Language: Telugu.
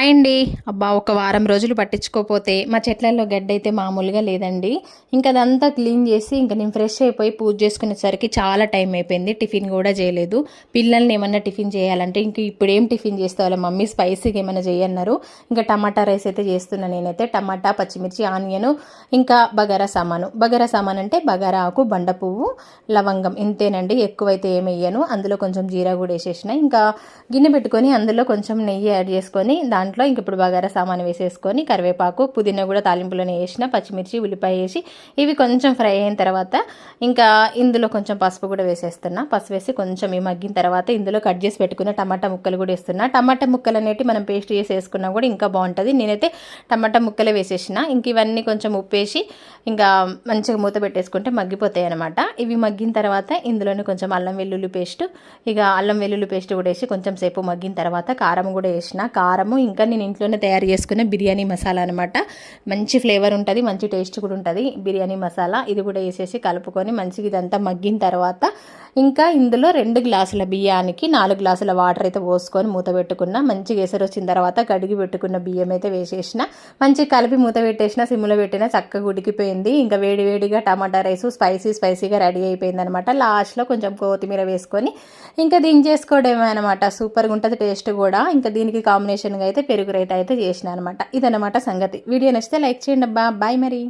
హాయ్ అండి. అబ్బా! ఒక వారం రోజులు పట్టించుకోపోతే మా చెట్లలో గడ్డయితే మామూలుగా లేదండి. ఇంక అదంతా క్లీన్ చేసి ఇంక నేను ఫ్రెష్ అయిపోయి పూజ చేసుకునేసరికి చాలా టైం అయిపోయింది. టిఫిన్ కూడా చేయలేదు. పిల్లల్ని ఏమన్నా టిఫిన్ చేయాలంటే ఇంక ఇప్పుడేం టిఫిన్ చేస్తావులే మమ్మీ స్పైసీగా ఏమైనా చేయన్నారు. ఇంకా టమాటా రైస్ అయితే చేస్తున్నా నేనైతే. టమాటా, పచ్చిమిర్చి, ఆనియను, ఇంకా బగారా సామాను. బగారా సామాను అంటే బగారా ఆకు, బండ పువ్వు, లవంగం ఇంతేనండి. ఎక్కువైతే ఏమెయ్యను. అందులో కొంచెం జీరా కూడా వేసేసిన. ఇంకా గిన్నె పెట్టుకొని అందులో కొంచెం నెయ్యి యాడ్ చేసుకొని దాంట్లో ఇంక ఇప్పుడు బగారా సామాను వేసేసుకొని కరివేపాకు, పుదీనా కూడా తాలింపులోనే వేసిన, పచ్చిమిర్చి, ఉల్లిపాయ వేసి ఇవి కొంచెం ఫ్రై అయిన తర్వాత ఇంకా ఇందులో కొంచెం పసుపు కూడా వేసేస్తున్నా. పసుపు వేసి కొంచెం ఈ మగ్గిన తర్వాత ఇందులో కట్ చేసి పెట్టుకున్న టమాటా ముక్కలు కూడా వేస్తున్నా. టమాటా ముక్కలు అనేవి మనం పేస్ట్ చేసి వేసుకున్నా కూడా ఇంకా బాగుంటుంది. నేనైతే టమాటా ముక్కలే వేసేసిన. ఇంక ఇవన్నీ కొంచెం ఉప్పేసి ఇంకా మంచిగా మూత పెట్టేసుకుంటే మగ్గిపోతాయి అనమాట. ఇవి మగ్గిన తర్వాత ఇందులోనే కొంచెం అల్లం వెల్లుల్లి పేస్ట్, ఇక అల్లం వెల్లుల్లి పేస్ట్ కూడా వేసి కొంచెం సేపు మగ్గిన తర్వాత కారం కూడా వేసిన. కారము ఇంకా నేను ఇంట్లోనే తయారు చేసుకున్న బిర్యానీ మసాలా అనమాట. మంచి ఫ్లేవర్ ఉంటుంది, మంచి టేస్ట్ కూడా ఉంటుంది బిర్యానీ మసాలా. ఇది కూడా వేసేసి కలుపుకొని మంచిగా ఇదంతా మగ్గిన తర్వాత ఇంకా ఇందులో 2 గ్లాసుల బియ్యానికి 4 గ్లాసుల వాటర్ అయితే పోసుకొని మూత పెట్టుకున్న. మంచిగా ఎసరు వచ్చిన తర్వాత కడిగి పెట్టుకున్న బియ్యం అయితే వేసేసిన. మంచిగా కలిపి మూత పెట్టేసిన, సిమ్లో పెట్టిన, చక్కగా ఉడికిపోయింది. ఇంకా వేడివేడిగా టమాటా రైస్ స్పైసీగా రెడీ అయిపోయింది అనమాట. లాస్ట్లో కొంచెం కొత్తిమీర వేసుకొని ఇంకా దించేసుకోవడమే అనమాట. సూపర్గా ఉంటుంది టేస్ట్ కూడా. ఇంకా దీనికి కాంబినేషన్గా అయితే పెరుగు రైతా అయితే చేసిన అనమాట. ఇదనమాట సంగతి. వీడియో నచ్చితే లైక్ చేయండి అబ్బా. బాయ్ మరి.